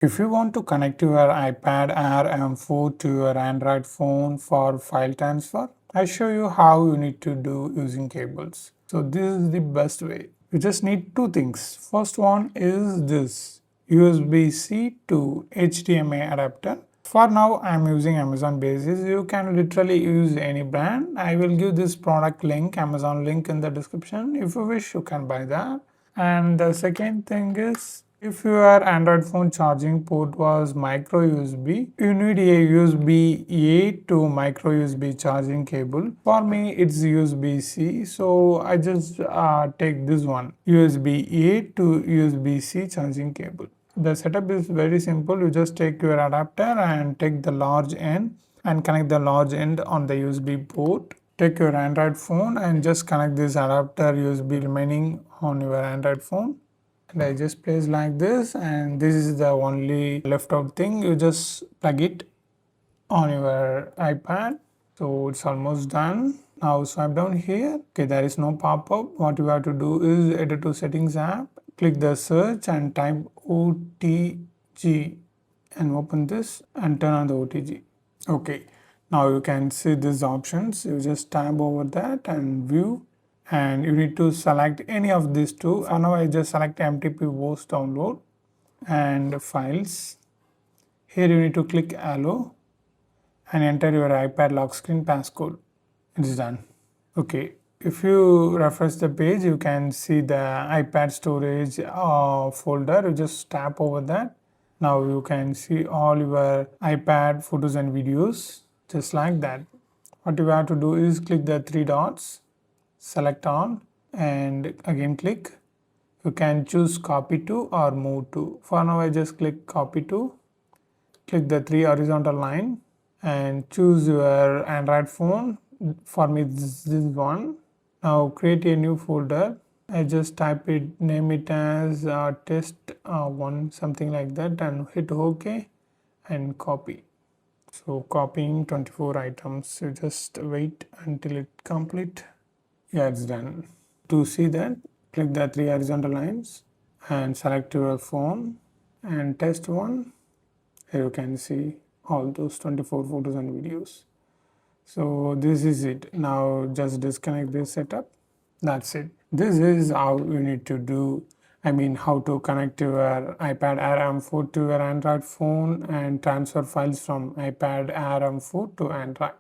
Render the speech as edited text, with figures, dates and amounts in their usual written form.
If you want to connect your iPad Air M4 to your Android phone for file transfer, I show you how you need to do using cables. So this is the best way. You just need two things. First one is this USB-C to HDMI adapter. For now, I am using Amazon Basics. You can literally use any brand. I will give this product link, Amazon link in the description. If you wish, you can buy that. And the second thing is, if your Android phone charging port was micro USB, you need a USB-A to micro USB charging cable. For me, it's USB-C, so I just take this one, USB-A to USB-C charging cable. The setup is very simple. You just take your adapter and take the large end and connect the large end on the USB port. Take your Android phone and just connect this adapter USB remaining on your Android phone. And I just place like this, and this is the only left out thing. You just plug it on your iPad. So it's almost done. Now swipe down here. Okay, there is no pop-up. What you have to do is enter to settings app, click the search and type OTG and open this and turn on the OTG. Okay, now you can see these options. You just tab over that and view, and you need to select any of these two. For now I just select MTP WOS download and files. Here you need to click allow and enter your iPad lock screen passcode. It's done. Okay, if you refresh the page, you can see the iPad storage folder. You just tap over that. Now you can see all your iPad photos and videos just like that. What you have to do is click the three dots, select all, and again click. You can choose copy to or move to. For now I just click copy to. Click the three horizontal line and choose your Android phone. For me this one. Now create a new folder. I just type it, name it as test one, something like that, and hit OK and copy. So copying 24 items. You just wait until it complete. Yeah, it's done. To see that, click the three horizontal lines and select your phone and test one. Here you can see all those 24 photos and videos. So this is it. Now just disconnect this setup. That's it. This is how you need to do, how to connect your iPad Air M4 to your Android phone and transfer files from iPad Air M4 to Android.